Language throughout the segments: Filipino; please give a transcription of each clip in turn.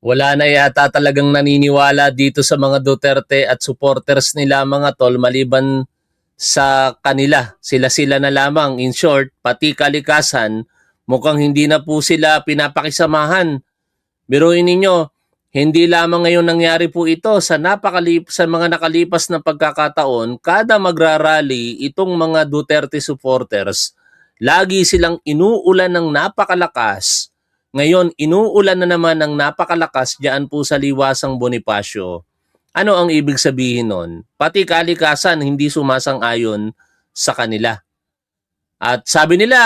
Wala na yata talagang naniniwala dito sa mga Duterte at supporters nila mga tol maliban sa kanila. Sila-sila na lamang. In short, pati kalikasan, mukhang hindi na po sila pinapakisamahan. Biruin ninyo, hindi lamang ngayon nangyari po ito sa mga nakalipas na pagkakataon, kada magrarally itong mga Duterte supporters, lagi silang inuulan ng napakalakas. Ngayon, inuulan na naman ng napakalakas diyan po sa Liwasang Bonifacio. Ano ang ibig sabihin nun? Pati kalikasan hindi sumasang-ayon sa kanila. At sabi nila,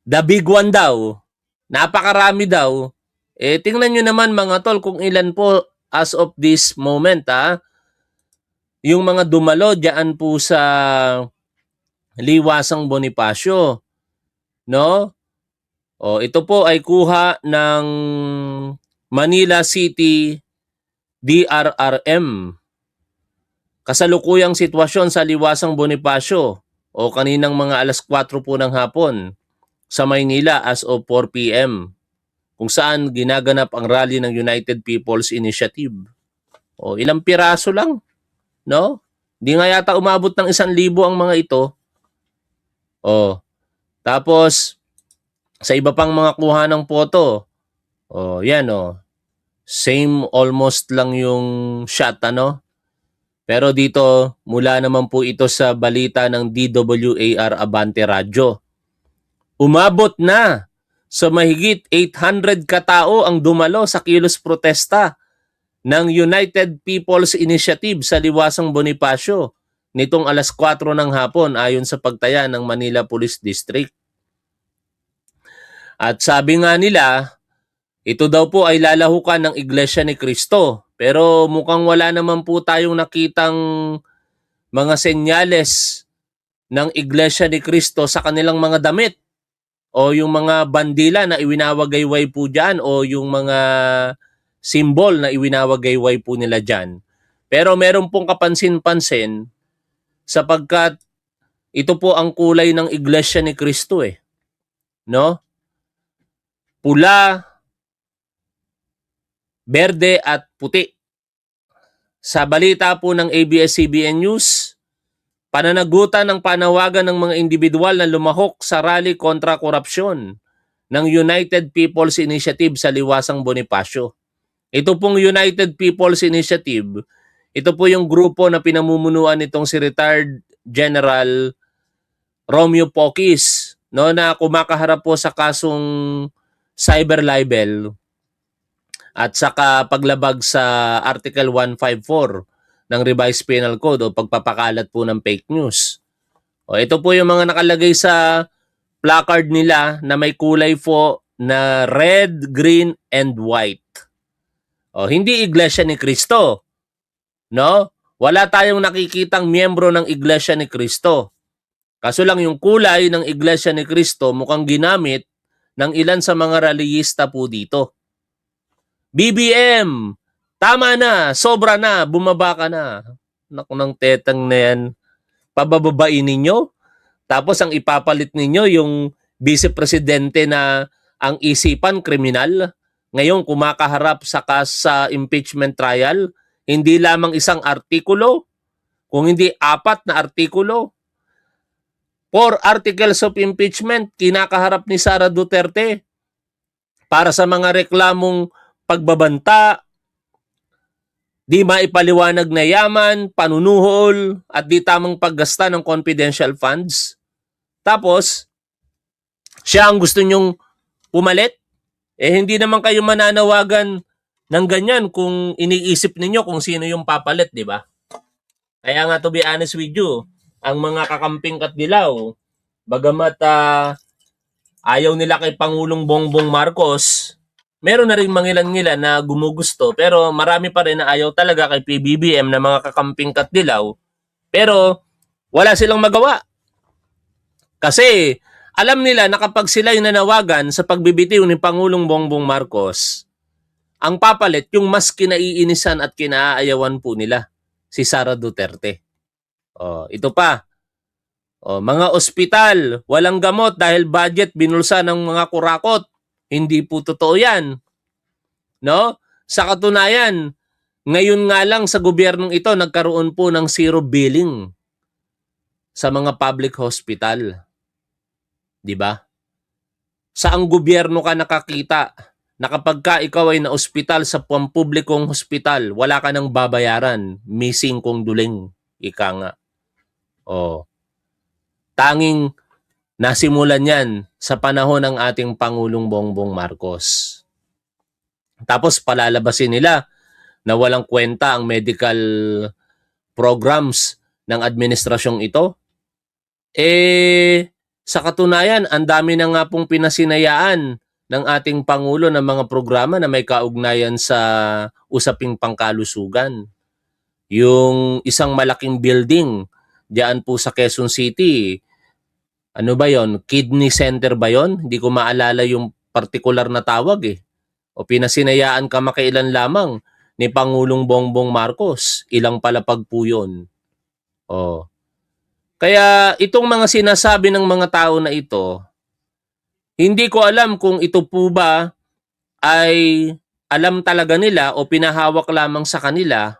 the big one daw, napakarami daw. Tingnan nyo naman mga tol kung ilan po as of this moment yung mga dumalo diyan po sa Liwasang Bonifacio. No? Ito po ay kuha ng Manila City DRRM. Kasalukuyang sitwasyon sa Liwasang Bonifacio kaninang mga alas 4 po ng hapon sa Maynila as of 4 p.m. kung saan ginaganap ang rally ng United People's Initiative. Ilang piraso lang, no? Hindi nga yata umabot ng 1,000 ang mga ito. Tapos sa iba pang mga kuha ng photo, yan same almost lang yung shot Pero dito, mula naman po ito sa balita ng DWAR Abante Radyo. Umabot na sa mahigit 800 katao ang dumalo sa kilos protesta ng United People's Initiative sa Liwasang Bonifacio nitong alas 4 ng hapon ayon sa pagtaya ng Manila Police District. At sabi nga nila, ito daw po ay lalahukan ng Iglesia ni Cristo. Pero mukhang wala naman po tayong nakitang mga senyales ng Iglesia ni Cristo sa kanilang mga damit. O yung mga bandila na iwinawagayway po dyan o yung mga symbol na iwinawagayway po nila dyan. Pero meron pong kapansin-pansin sapagkat ito po ang kulay ng Iglesia ni Cristo No? Pula, berde at puti. Sa balita po ng ABS-CBN News, pananagutan ng panawagan ng mga individual na lumahok sa rally kontra korupsyon ng United People's Initiative sa Liwasang Bonifacio. Ito pong United People's Initiative, ito po yung grupo na pinamumunuan nitong si retired General Romeo Pocis, na kumakaharap po sa kasong cyber libel at saka paglabag sa Article 154 ng Revised Penal Code o pagpapakalat po ng fake news. Ito po yung mga nakalagay sa placard nila na may kulay po na red, green, and white. Hindi Iglesia ni Cristo. No? Wala tayong nakikitang miyembro ng Iglesia ni Cristo. Kaso lang yung kulay ng Iglesia ni Cristo mukhang ginamit ng ilan sa mga rallyista po dito. BBM, tama na, sobra na, bumaba ka na. Naku ng tetang na yan. Pabababain ninyo. Tapos ang ipapalit ninyo yung vice-presidente na ang isipan kriminal. Ngayon kumakaharap sa impeachment trial. Hindi lamang isang artikulo, kung hindi 4 na artikulo. 4 articles of impeachment kinakaharap ni Sara Duterte para sa mga reklamong pagbabanta, di maipaliwanag na yaman, panunuhol, at di tamang paggasta ng confidential funds. Tapos, siya ang gusto nyong pumalit? Hindi naman kayo mananawagan ng ganyan kung iniisip ninyo kung sino yung papalit, di ba? Kaya nga, to be honest with you, ang mga kakamping Katdilaw, bagamat ayaw nila kay Pangulong Bongbong Marcos, meron na rin mangilan-ngilan na gumugusto, pero marami pa rin na ayaw talaga kay PBBM na mga kakamping Katdilaw. Pero wala silang magawa. Kasi alam nila na kapag sila'y nanawagan sa pagbibitiw ni Pangulong Bongbong Marcos, ang papalit yung mas kinaiinisan at kinaayawan po nila, si Sara Duterte. Ito pa. Mga ospital, walang gamot dahil budget binulsa ng mga kurakot. Hindi po totoo yan. no? Sa katunayan, ngayon nga lang sa gobyernong ito nagkaroon po ng zero billing sa mga public hospital, 'di ba? Saang gobyerno ka nakakita na kapag ka ikaw ay na-ospital sa pampublikong hospital, wala ka nang babayaran, missing kong duling, ika nga. Oh, tanging nasimulan yan sa panahon ng ating Pangulong Bongbong Marcos. Tapos palalabasin nila na walang kwenta ang medical programs ng administrasyong ito. Sa katunayan, ang dami na nga pong pinasinayaan ng ating Pangulo ng mga programa na may kaugnayan sa usaping pangkalusugan. Yung isang malaking building diyan po sa Quezon City, ano ba yon? Kidney Center ba yon? Hindi ko maalala yung partikular na tawag eh. O pinasinayaan kamakailan lamang ni Pangulong Bongbong Marcos. Ilang palapag po yun. O. Kaya itong mga sinasabi ng mga tao na ito, hindi ko alam kung ito po ba ay alam talaga nila o pinahawak lamang sa kanila.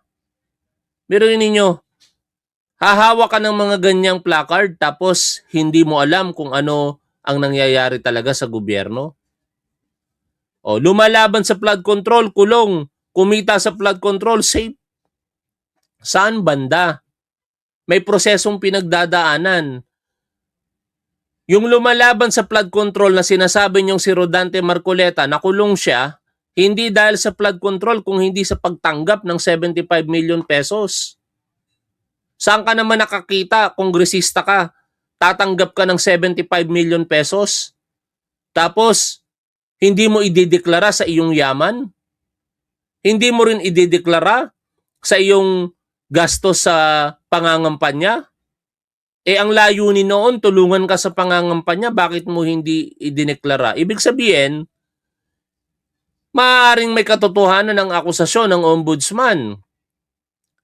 Biruin ninyo, hahawak ka ng mga ganyang placard tapos hindi mo alam kung ano ang nangyayari talaga sa gobyerno. O, lumalaban sa flood control, kulong. Kumita sa flood control, safe. Saan banda? May prosesong pinagdadaanan. Yung lumalaban sa flood control na sinasabi niyong si Rodante Marcoleta, nakulong siya, hindi dahil sa flood control kung hindi sa pagtanggap ng 75 million pesos. Saan ka naman nakakita, kongresista ka, tatanggap ka ng 75 million pesos? Tapos, hindi mo idideklara sa iyong yaman? Hindi mo rin idideklara sa iyong gastos sa pangangampanya? Ang layunin noon, tulungan ka sa pangangampanya, bakit mo hindi idineklara? Ibig sabihin, maaaring may katotohanan ng akusasyon ng ombudsman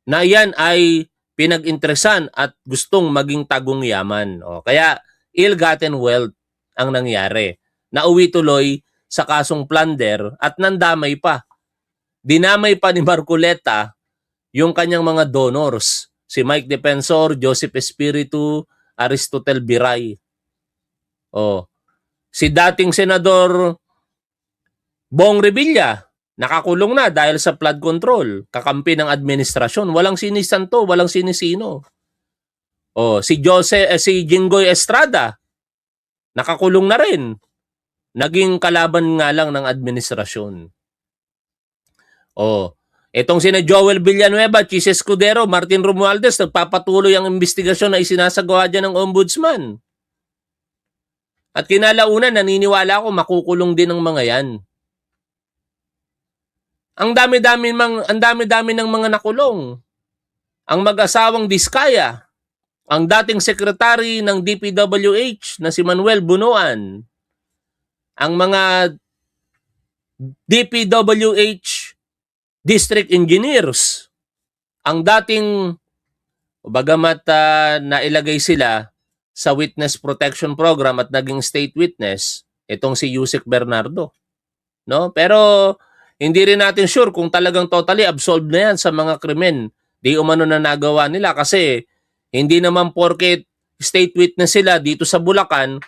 na yan ay pinag-interesan at gustong maging tagong yaman. Kaya ill-gotten wealth ang nangyari. Nauwi tuloy sa kasong plunder at nandamay pa. Dinamay pa ni Marcoleta yung kanyang mga donors. Si Mike Defensor, Joseph Espiritu, Aristotel Biray. Si dating Senador Bong Revilla, nakakulong na dahil sa flood control. Kakampi ng administrasyon. Walang sinisanto, walang sinisino. Si Jinggoy Estrada, nakakulong na rin. Naging kalaban nga lang ng administrasyon. Itong sina Joel Villanueva, Chis Escudero, Martin Romualdez, nagpapatuloy ang investigasyon na isinasagawa dyan ng ombudsman. At kinalaunan, naniniwala ako makukulong din ng mga yan. Ang dami-dami ng mga nakulong. Ang mag-asawang Diskaya, ang dating secretary ng DPWH na si Manuel Bunuan, ang mga DPWH district engineers, ang dating, bagamat nailagay sila sa witness protection program at naging state witness, itong si Yusek Bernardo. No? Pero hindi rin natin sure kung talagang totally absolved na yan sa mga krimen. Di umano na nagawa nila kasi hindi naman porket state witness sila dito sa Bulacan,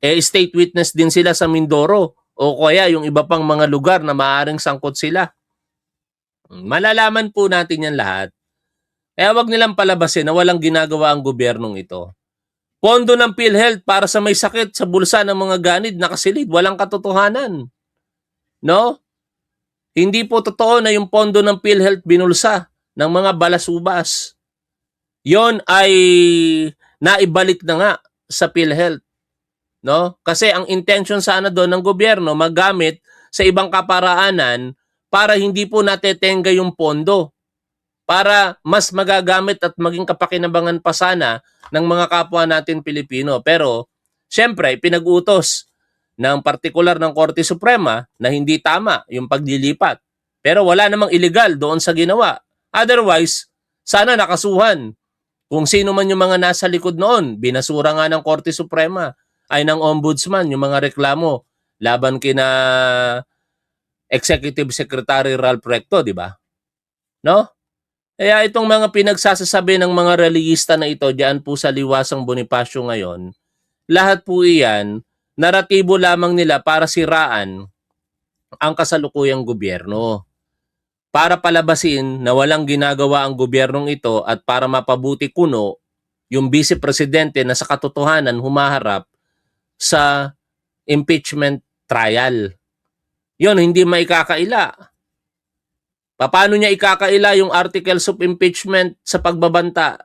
state witness din sila sa Mindoro o kaya yung iba pang mga lugar na maaaring sangkot sila. Malalaman po natin yan lahat. Kaya wag nilang palabasin na walang ginagawa ang gobyernong ito. Pondo ng PhilHealth para sa may sakit sa bulsa ng mga ganid nakasilid. Walang katotohanan. No? Hindi po totoo na yung pondo ng PhilHealth binulsa ng mga balasubas. Yon ay naibalik na nga sa PhilHealth. No? Kasi ang intention sana doon ng gobyerno magamit sa ibang kaparaanan para hindi po natetenga yung pondo. Para mas magagamit at maging kapakinabangan pa sana ng mga kapwa natin Pilipino. Pero, siyempre, pinag-utos ng partikular ng Korte Suprema na hindi tama yung paglilipat. Pero wala namang illegal doon sa ginawa. Otherwise, sana nakasuhan. Kung sino man yung mga nasa likod noon, binasura nga ng Korte Suprema ay ng Ombudsman yung mga reklamo laban kina Executive Secretary Ralph Recto, di ba? No? Kaya itong mga pinagsasasabi ng mga reliyista na ito diyan po sa Liwasang Bonifacio ngayon, lahat po iyan, naratibo lamang nila para siraan ang kasalukuyang gobyerno. Para palabasin na walang ginagawa ang gobyernong ito at para mapabuti kuno yung vice presidente na sa katotohanan humaharap sa impeachment trial. Yun, hindi maikakaila. Paano niya ikakaila yung articles of impeachment sa pagbabanta?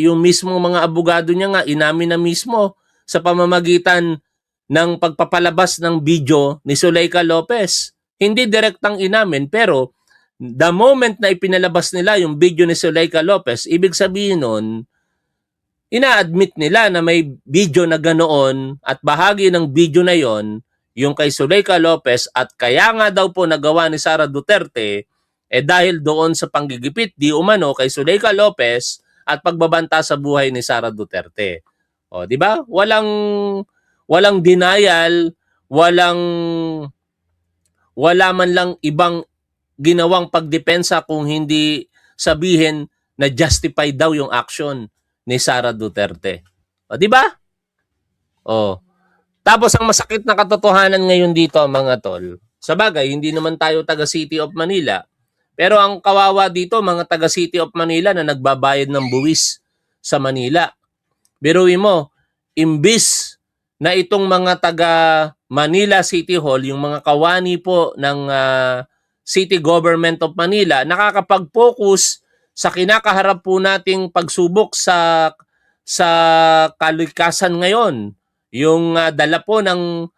Yung mismong mga abogado niya nga, inamin na mismo sa pamamagitan ng pagpapalabas ng video ni Zuleika Lopez. Hindi direktang inamin, pero the moment na ipinalabas nila yung video ni Zuleika Lopez, ibig sabihin nun, ina-admit nila na may video na ganoon at bahagi ng video na yon yung kay Zuleika Lopez at kaya nga daw po nagawa ni Sara Duterte dahil doon sa panggigipit di umano kay Zuleika Lopez at pagbabanta sa buhay ni Sara Duterte. O, di ba? Walang denial, wala man lang ibang ginawang pagdepensa kung hindi sabihin na justified daw yung action ni Sara Duterte. O, di ba? O. Tapos ang masakit na katotohanan ngayon dito, mga tol. Sa bagay, hindi naman tayo taga City of Manila. Pero ang kawawa dito, mga taga City of Manila na nagbabayad ng buwis sa Manila. Biruin mo, imbis na itong mga taga Manila City Hall, yung mga kawani po ng City Government of Manila, nakakapag-focus sa kinakaharap po nating pagsubok sa kalikasan ngayon. Yung dala po ng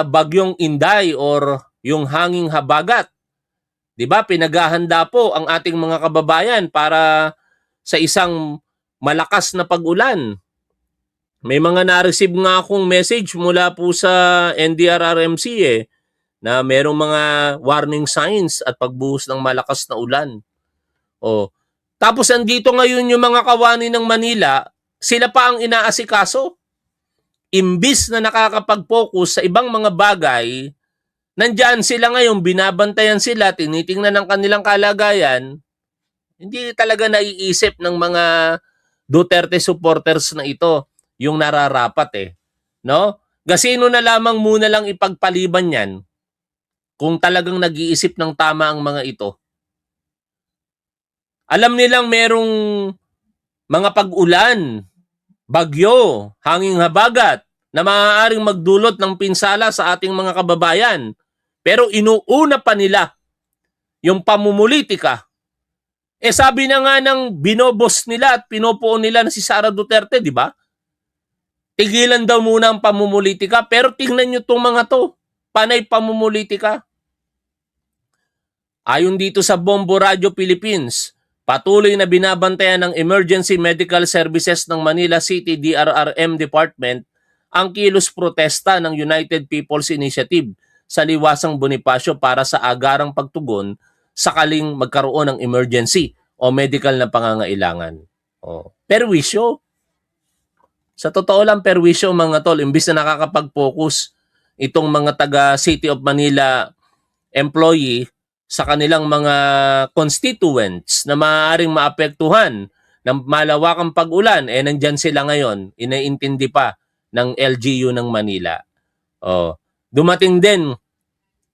bagyong Inday or yung hanging habagat. 'Di ba? Pinaghahanda po ang ating mga kababayan para sa isang malakas na pag-ulan. May mga na-receive nga akong message mula po sa NDRRMC na merong mga warning signs at pagbuhos ng malakas na ulan. Oh. Tapos andito ngayon yung mga kawani ng Manila, sila pa ang inaasikaso. Imbis na nakakapag-focus sa ibang mga bagay, nandyan sila ngayon, binabantayan sila, tinitingnan ng kanilang kalagayan, hindi talaga naiisip ng mga Duterte supporters na ito yung nararapat no? Gasino na lamang muna lang ipagpaliban yan kung talagang nag-iisip ng tama ang mga ito. Alam nilang merong mga pag-ulan, bagyo, hanging habagat na maaaring magdulot ng pinsala sa ating mga kababayan. Pero inuuna pa nila yung pamumulitika. Sabi na nga ng binobos nila at pinupuo nila na si Sara Duterte, di ba? Tigilan daw muna ang pamumulitika, pero tingnan nyo itong mga to. Panay pamumulitika. Ayon dito sa Bombo Radio Philippines, patuloy na binabantayan ng Emergency Medical Services ng Manila City DRRM Department ang kilos protesta ng United People's Initiative sa Liwasang Bonifacio para sa agarang pagtugon sakaling magkaroon ng emergency o medical na pangangailangan. Perwisyo. Sa totoo lang, perwisyo mga tol, imbis na nakakapag-focus itong mga taga City of Manila employee sa kanilang mga constituents na maaaring maapektuhan ng malawakang pag-ulan, nandyan sila ngayon, inaintindi pa ng LGU ng Manila. Dumating din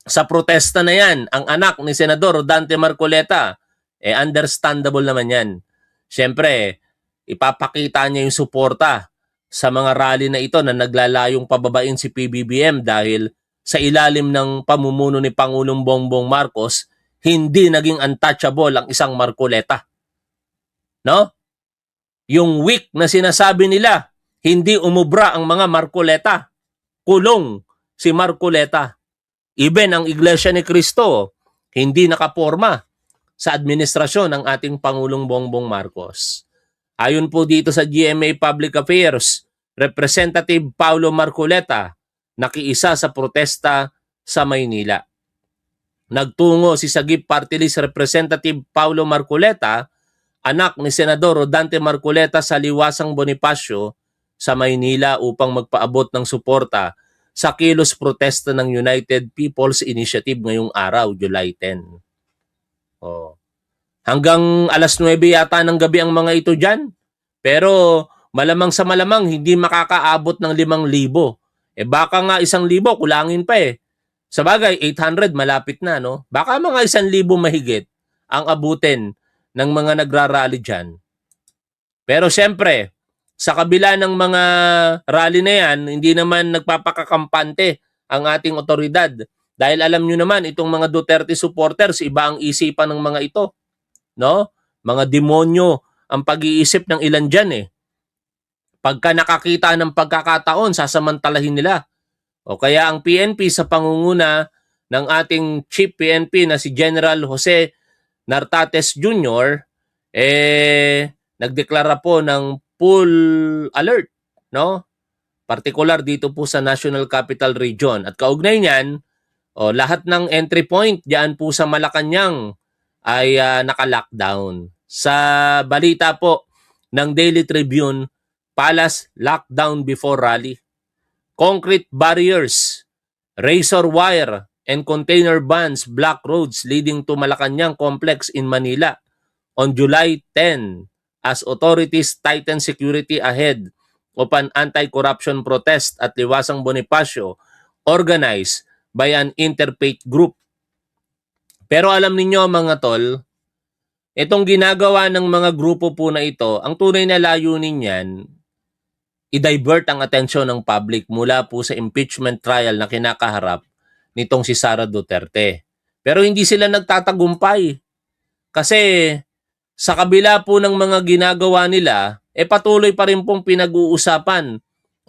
sa protesta na yan, ang anak ni Senador Rodante Marcoleta, understandable naman yan. Siyempre, ipapakita niya yung suporta sa mga rally na ito na naglalayong pababain si PBBM dahil sa ilalim ng pamumuno ni Pangulong Bongbong Marcos, hindi naging untouchable ang isang Marcoleta. No? Yung week na sinasabi nila, hindi umubra ang mga Marcoleta. Kulong si Marcoleta. Even ang Iglesia ni Cristo, hindi nakaporma sa administrasyon ng ating Pangulong Bongbong Marcos. Ayon po dito sa GMA Public Affairs, Representative Paulo Marcoleta, nakiisa sa protesta sa Maynila. Nagtungo si Sagip Party List Representative Paulo Marcoleta, anak ni Senador Rodante Marcoleta sa Liwasang Bonifacio sa Maynila upang magpaabot ng suporta sa kilos protesta ng United People's Initiative ngayong araw, July 10. Oh. Hanggang alas 9 yata ng gabi ang mga ito dyan. Pero malamang sa malamang hindi makakaabot ng 5,000. Baka nga 1,000, kulangin pa eh. Sa bagay, 800 malapit na, no? Baka mga 1,000 mahigit ang abutin ng mga nagrarally dyan. Pero siyempre, sa kabila ng mga rally na yan, hindi naman nagpapakakampante ang ating otoridad. Dahil alam nyo naman, itong mga Duterte supporters, iba ang isipan ng mga ito. No? Mga demonyo ang pag-iisip ng ilan dyan eh. Pagka nakakita ng pagkakataon, sasamantalahin nila. O kaya ang PNP sa pangunguna ng ating Chief PNP na si General Jose Nartates Jr., nagdeklara po ng full alert, no? Partikular dito po sa National Capital Region. At kaugnay niyan, lahat ng entry point diyan po sa Malacanang ay naka-lockdown. Sa balita po ng Daily Tribune, Palace lockdown before rally. Concrete barriers, razor wire, and container bans block roads leading to Malacanang complex in Manila on July 10 as authorities tighten security ahead of an anti-corruption protest at Liwasang Bonifacio organized by an interfaith group. Pero alam ninyo mga tol, itong ginagawa ng mga grupo po na ito, ang tunay na layunin niyan, i-divert ang atensyon ng public mula po sa impeachment trial na kinakaharap nitong si Sara Duterte. Pero hindi sila nagtatagumpay. Kasi sa kabila po ng mga ginagawa nila, patuloy pa rin pong pinag-uusapan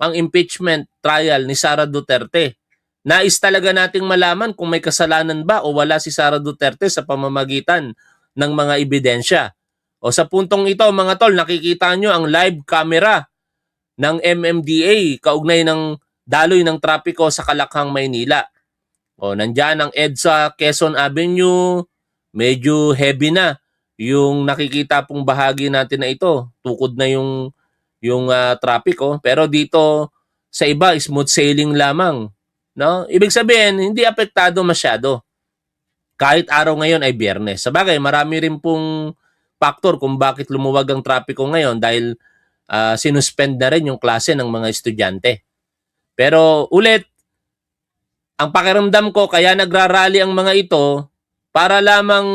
ang impeachment trial ni Sara Duterte. Nais talaga nating malaman kung may kasalanan ba o wala si Sara Duterte sa pamamagitan ng mga ebidensya. O sa puntong ito mga tol, nakikita nyo ang live camera ng MMDA kaugnay ng daloy ng trapiko sa Kalakhang, Maynila. O nandyan ang EDSA Quezon Avenue, medyo heavy na yung nakikita pong bahagi natin na ito. Tukod na yung trapiko, pero dito sa iba smooth sailing lamang, no? Ibig sabihin, hindi apektado masyado. Kahit araw ngayon ay Biyernes. Sabagay, marami rin pong factor kung bakit lumuwag ang trapiko ngayon dahil sinuspend na rin yung klase ng mga estudyante. Pero ulit, ang pakiramdam ko kaya nagrarally ang mga ito para lamang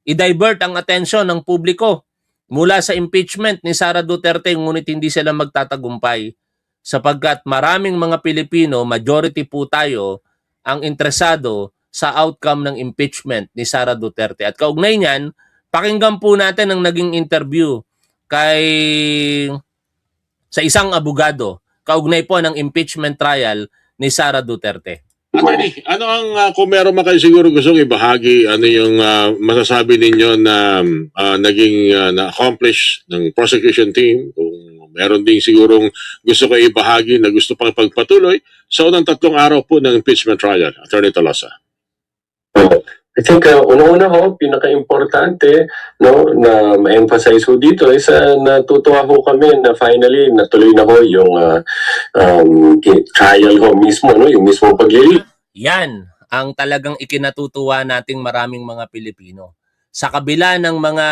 i-divert ang atensyon ng publiko mula sa impeachment ni Sara Duterte, ngunit hindi sila magtatagumpay sapagkat maraming mga Pilipino, majority po tayo, ang interesado sa outcome ng impeachment ni Sara Duterte. At kaugnay niyan, pakinggan po natin ang naging interview sa isang abogado kaugnay po ng impeachment trial ni Sara Duterte. Attorney, ano ang kung meron man kayo siguro gustong ibahagi, ano yung masasabi ninyo na naging na-accomplish ng prosecution team? Kung meron ding sigurong gusto kayo ibahagi na gusto pang pagpatuloy sa unang 3 araw po ng impeachment trial, Attorney Tolosa. I think una-una ho, pinaka-importante no, na ma-emphasize ho dito is natutuwa ho kami na finally natuloy na ho yung trial ho mismo, no, yung mismo paglilipat. Yan ang talagang ikinatutuwa nating maraming mga Pilipino. Sa kabila ng mga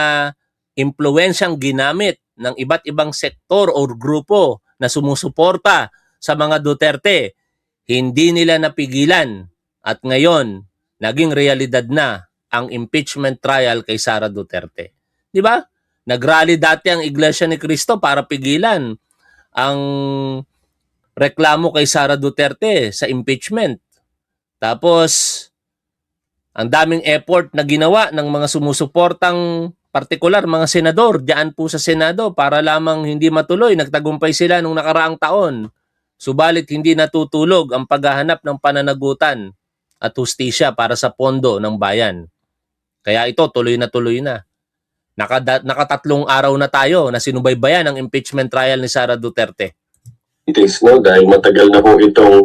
impluwensyang ginamit ng iba't ibang sektor o grupo na sumusuporta sa mga Duterte, hindi nila napigilan at ngayon naging realidad na ang impeachment trial kay Sara Duterte. Di ba? Nagrally dati ang Iglesia ni Cristo para pigilan ang reklamo kay Sara Duterte sa impeachment. Tapos, ang daming effort na ginawa ng mga sumusuportang partikular, mga senador, diyan po sa Senado para lamang hindi matuloy. Nagtagumpay sila nung nakaraang taon. Subalit hindi natutulog ang paghahanap ng pananagutan at hustisya para sa pondo ng bayan. Kaya ito, tuloy na. Nakatatlong araw na tayo na sinubaybayan ang impeachment trial ni Sara Duterte. No, dahil matagal na po itong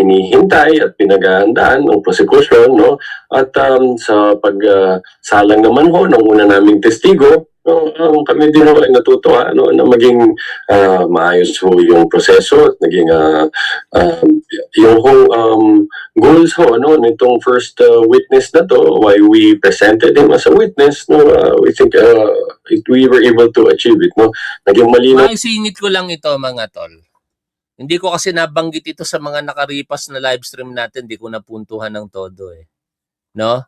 hinihintay at pinaghahandaan ng prosecution, no? At sa pagsalang naman ho ng una naming testigo, Kami din ho ay natutuwa na maging maayos ho yung proseso at naging yung goals ho nitong first witness na to, why we presented him as a witness, we think we were able to achieve it, naging malinaw. Maisingit ko lang ito mga tol. Hindi ko kasi nabanggit ito sa mga nakaripas na live stream natin, hindi ko napuntuhan ng todo eh. No?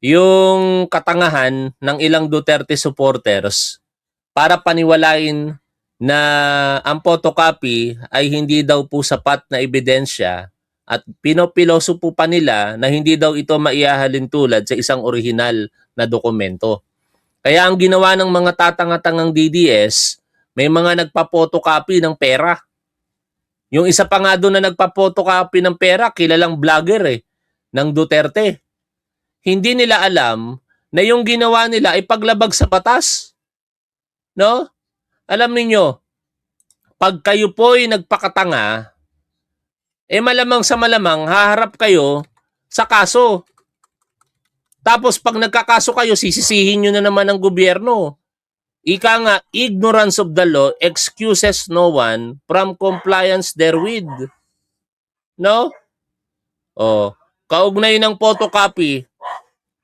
Yung katangahan ng ilang Duterte supporters para paniwalain na ang photocopy ay hindi daw po sapat na ebidensya at pinopiloso po pa nila na hindi daw ito maihahalin tulad sa isang orihinal na dokumento. Kaya ang ginawa ng mga tatanga-tangang DDS, may mga nagpa-photocopy ng pera. Yung isa pa nga doon na nagpa-photocopy ng pera, kilalang vlogger ng Duterte. Hindi nila alam na yung ginawa nila ay paglabag sa batas. No? Alam niyo, pag kayo po ay nagpakatanga, malamang sa malamang haharap kayo sa kaso. Tapos pag nagkakaso kayo, sisisihin nyo na naman ang gobyerno. Ika nga, ignorance of the law excuses no one from compliance therewith. No? Oh, kaugnay ng photocopy,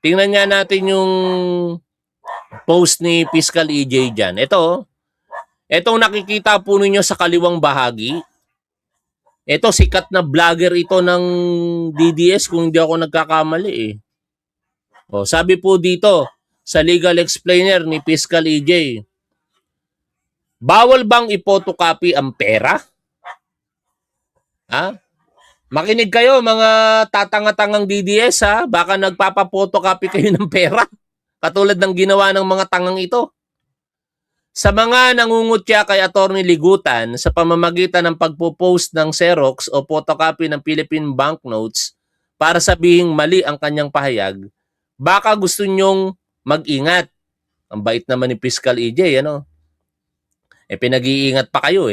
tingnan nga natin yung post ni Fiscal EJ dyan. Itong nakikita po ninyo sa kaliwang bahagi. Ito, sikat na vlogger ito ng DDS kung hindi ako nagkakamali sabi po dito sa legal explainer ni Fiscal EJ, bawal bang ipotocopy ang pera? Ha? Makinig kayo mga tatanga-tangang DDS baka nagpapapotocopy kayo ng pera katulad ng ginawa ng mga tangang ito. Sa mga nangungutya kay Atty. Ligutan sa pamamagitan ng pagpo-post ng Xerox o photocopy ng Philippine banknotes para sabihing mali ang kanyang pahayag, baka gusto nyong mag-ingat. Ang bait naman ni Fiscal EJ, pinag-iingat pa kayo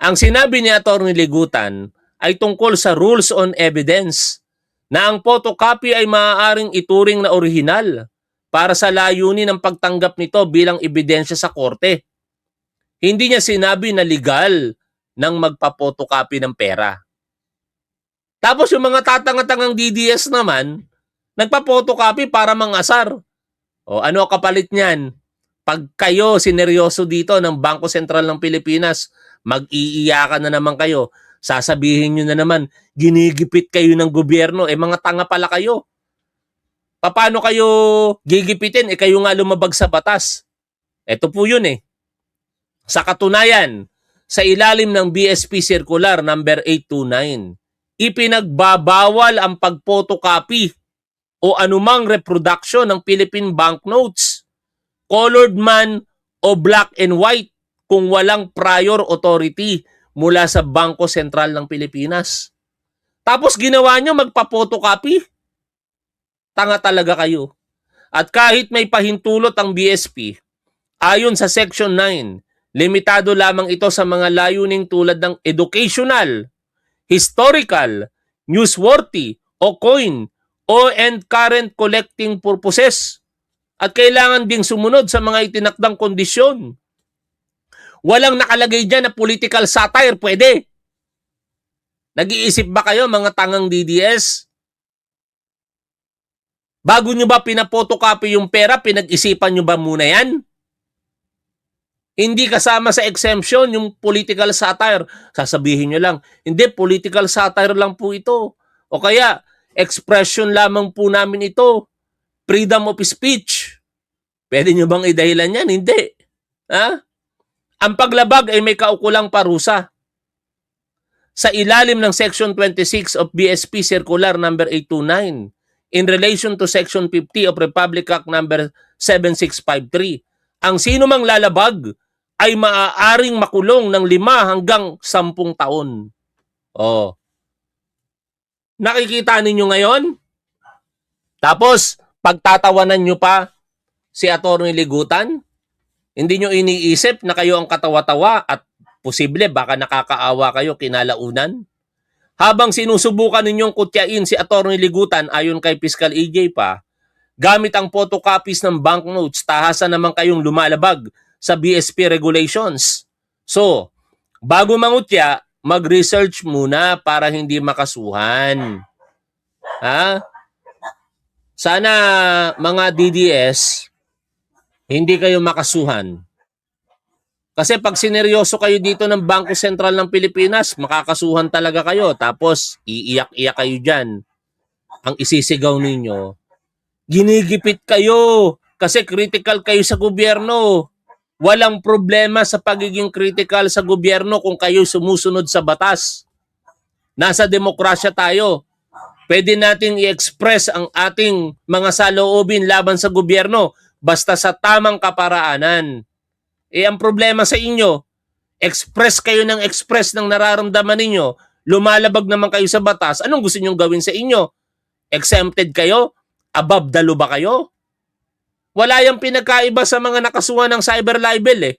Ang sinabi ni Atty. Ligutan ay tungkol sa rules on evidence na ang photocopy ay maaaring ituring na orihinal para sa layunin ng pagtanggap nito bilang ebidensya sa korte. Hindi niya sinabi na legal ng magpa-photocopy ng pera. Tapos yung mga tatanga-tangang DDS naman, nagpa-photocopy para mangasar. Ano kapalit niyan? Pag kayo sineryoso dito ng Bangko Sentral ng Pilipinas, mag-iiyakan na naman kayo. Sasabihin nyo na naman, ginigipit kayo ng gobyerno. Mga tanga pala kayo. Paano kayo gigipitin? Kayo nga lumabag sa batas. Ito po yun Sa katunayan, sa ilalim ng BSP Circular number 829, ipinagbabawal ang pag-photocopy o anumang reproduction ng Philippine banknotes, colored man o black and white kung walang prior authority mula sa Bangko Sentral ng Pilipinas. Tapos ginawa nyo magpa-photocopy? Tanga talaga kayo. At kahit may pahintulot ang BSP, ayon sa Section 9, limitado lamang ito sa mga layuning tulad ng educational, historical, newsworthy, o coin, and current collecting purposes. At kailangan ding sumunod sa mga itinakdang kondisyon. Walang nakalagay dyan na political satire, pwede. Nag-iisip ba kayo mga tangang DDS? Bago nyo ba pinapotocopy yung pera, pinag-isipan nyo ba muna yan? Hindi kasama sa exemption yung political satire. Sasabihin nyo lang, hindi, political satire lang po ito. O kaya, expression lamang po namin ito. Freedom of speech. Pwede nyo bang idahilan yan? Hindi. Ang paglabag ay may kaukulang parusa. Sa ilalim ng Section 26 of BSP Circular number 829, in relation to Section 50 of Republic Act number 7653, ang sino mang lalabag ay maaaring makulong ng 5 hanggang 10 taon. Nakikita ninyo ngayon? Tapos, pagtatawanan nyo pa si Atty. Ligutan, hindi nyo iniisip na kayo ang katawa-tawa at posible baka nakakaawa kayo kinalaunan? Habang sinusubukan ninyong kutyain si Atty. Ligutan ayon kay Fiscal EJ pa, gamit ang photocopies ng banknotes, tahasan naman kayong lumalabag sa BSP regulations. So, bago mangutya, mag-research muna para hindi makasuhan. Ha? Sana mga DDS, hindi kayo makasuhan. Kasi pag sineryoso kayo dito ng Bangko Sentral ng Pilipinas, makakasuhan talaga kayo. Tapos, iiyak-iyak kayo dyan. Ang isisigaw ninyo, ginigipit kayo kasi critical kayo sa gobyerno. Walang problema sa pagiging critical sa gobyerno kung kayo sumusunod sa batas. Nasa demokrasya tayo. Pwede nating i-express ang ating mga saloobin laban sa gobyerno basta sa tamang kaparaanan. Ang problema sa inyo, express kayo ng express ng nararamdaman ninyo, lumalabag naman kayo sa batas, anong gusto nyong gawin sa inyo? Exempted kayo? Above the law ba kayo? Wala yung pinagkaiba sa mga nakasuhan ng cyber libel eh.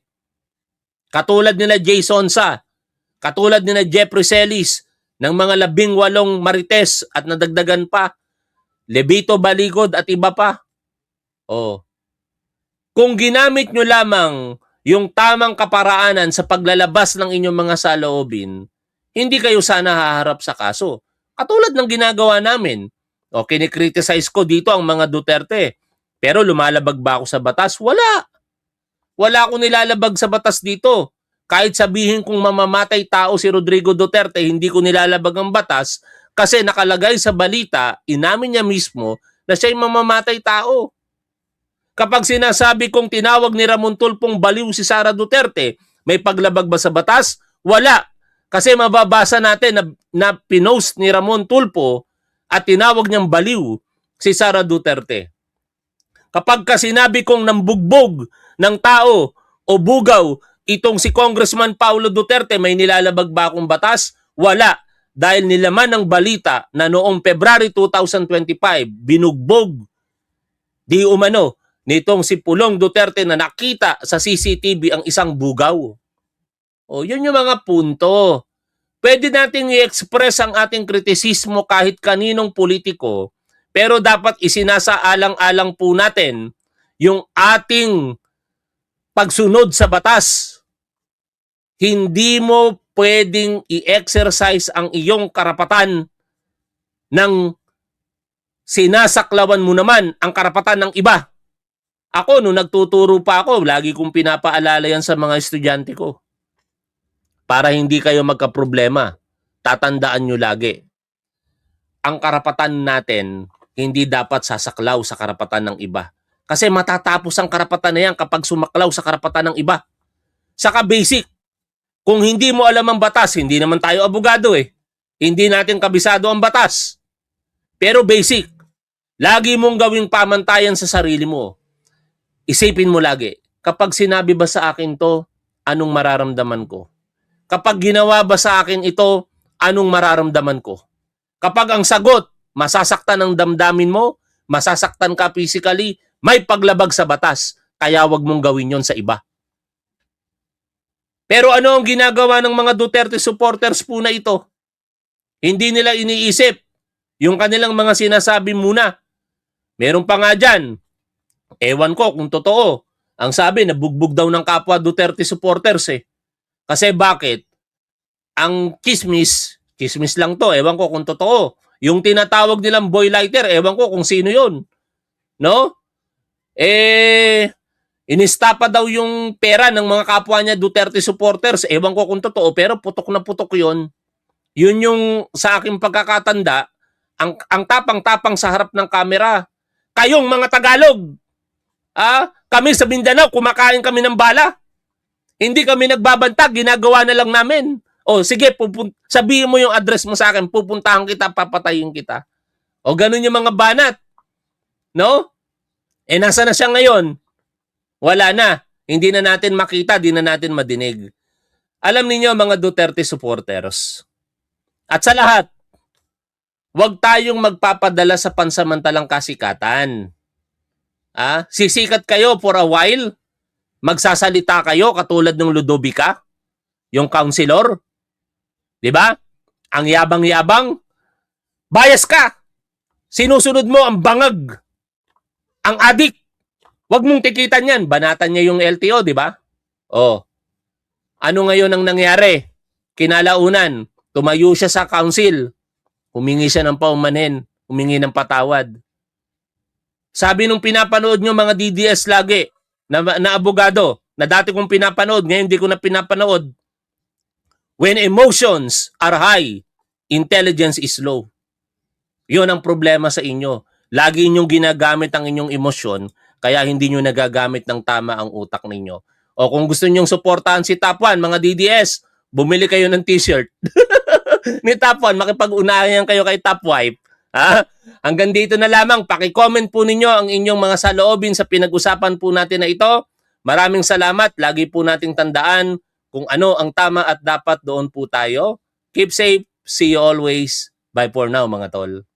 Katulad nila Jay Sonsa, katulad nila Jeffrey Celis, ng mga 18 marites at nadagdagan pa, Levito Baligod at iba pa. Oh. Kung ginamit nyo lamang yung tamang kaparaanan sa paglalabas ng inyong mga saloobin, hindi kayo sana haharap sa kaso. Katulad ng ginagawa namin. O, kinikriticize ko dito ang mga Duterte. Pero lumalabag ba ako sa batas? Wala. Wala akong nilalabag sa batas dito. Kahit sabihin kong mamamatay tao si Rodrigo Duterte, hindi ko nilalabag ang batas kasi nakalagay sa balita, inamin niya mismo na siya'y mamamatay tao. Kapag sinasabi kong tinawag ni Ramon Tulfong baliw si Sara Duterte, may paglabag ba sa batas? Wala. Kasi mababasa natin na pinost ni Ramon Tulfo at tinawag niyang baliw si Sara Duterte. Kapag sinabi kong nambugbog ng tao o bugaw itong si Congressman Paulo Duterte, may nilalabag ba akong batas? Wala. Dahil nilaman ng balita na noong February 2025, binugbog di umano nitong si Pulong Duterte na nakita sa CCTV ang isang bugaw. O, yun yung mga punto. Pwede nating i-express ang ating kritisismo kahit kaninong politiko, pero dapat isinasaalang-alang po natin yung ating pagsunod sa batas. Hindi mo pwedeng i-exercise ang iyong karapatan ng sinasaklawan mo naman ang karapatan ng iba. Ako, nung nagtuturo pa ako, lagi kong pinapaalala yan sa mga estudyante ko. Para hindi kayo magkaproblema, tatandaan nyo lagi. Ang karapatan natin, hindi dapat sasaklaw sa karapatan ng iba. Kasi matatapos ang karapatan na yan kapag sumaklaw sa karapatan ng iba. Saka basic, kung hindi mo alam ang batas, hindi naman tayo abogado eh. Hindi natin kabisado ang batas. Pero basic, lagi mong gawing pamantayan sa sarili mo. Isipin mo lagi, kapag sinabi ba sa akin to, anong mararamdaman ko? Kapag ginawa ba sa akin ito, anong mararamdaman ko? Kapag ang sagot, masasaktan ang damdamin mo, masasaktan ka physically, may paglabag sa batas, kaya wag mong gawin yon sa iba. Pero ano ang ginagawa ng mga Duterte supporters po na ito? Hindi nila iniisip yung kanilang mga sinasabi muna. Meron pa nga dyan, ewan ko kung totoo. Ang sabi, nabugbog daw ng kapwa Duterte supporters eh. Kasi bakit? Ang chismis lang to, ewan ko kung totoo. Yung tinatawag nilang boy lighter, ewan ko kung sino yun. No? Inistapa daw yung pera ng mga kapwa niya Duterte supporters. Ewan ko kung totoo, pero putok na putok yun. Yun yung sa aking pagkakatanda, ang tapang-tapang sa harap ng kamera. Kayong mga Tagalog, kami sa Mindanao, kumakain kami ng bala. Hindi kami nagbabantag, ginagawa na lang namin. O sige, sabihin mo yung address mo sa akin, pupuntahan kita, papatayin kita. O ganun yung mga banat. No? Nasa na siya ngayon? Wala na. Hindi na natin makita, di na natin madinig. Alam niyo mga Duterte supporters. At sa lahat, huwag tayong magpapadala sa pansamantalang kasikatan. Sisikat kayo for a while, magsasalita kayo katulad ng Ludovica, yung counselor. 'Di ba? Ang yabang-yabang, bias ka. Sinusunod mo ang bangag Ang adik, wag mong tikitan yan. Banatan niya yung LTO, di ba? Oh. Ano ngayon ang nangyari? Kinalaunan, tumayo siya sa council. Humingi siya ng paumanhin. Humingi ng patawad. Sabi nung pinapanood nyo mga DDS lagi, na abogado, na dati kong pinapanood, ngayon hindi ko na pinapanood. When emotions are high, intelligence is low. Yun ang problema sa inyo. Lagi inyong ginagamit ang inyong emosyon, kaya hindi nyo nagagamit ng tama ang utak ninyo. O kung gusto nyong suportahan si Top 1, mga DDS, bumili kayo ng t-shirt. Ni Top 1, makipag-unahan kayo kay Top Wife. Ha? Hanggang dito na lamang. Paki-comment po ninyo ang inyong mga saloobin sa pinag-usapan po natin na ito. Maraming salamat. Lagi po nating tandaan kung ano ang tama at dapat, doon po tayo. Keep safe. See you always. Bye for now, mga tol.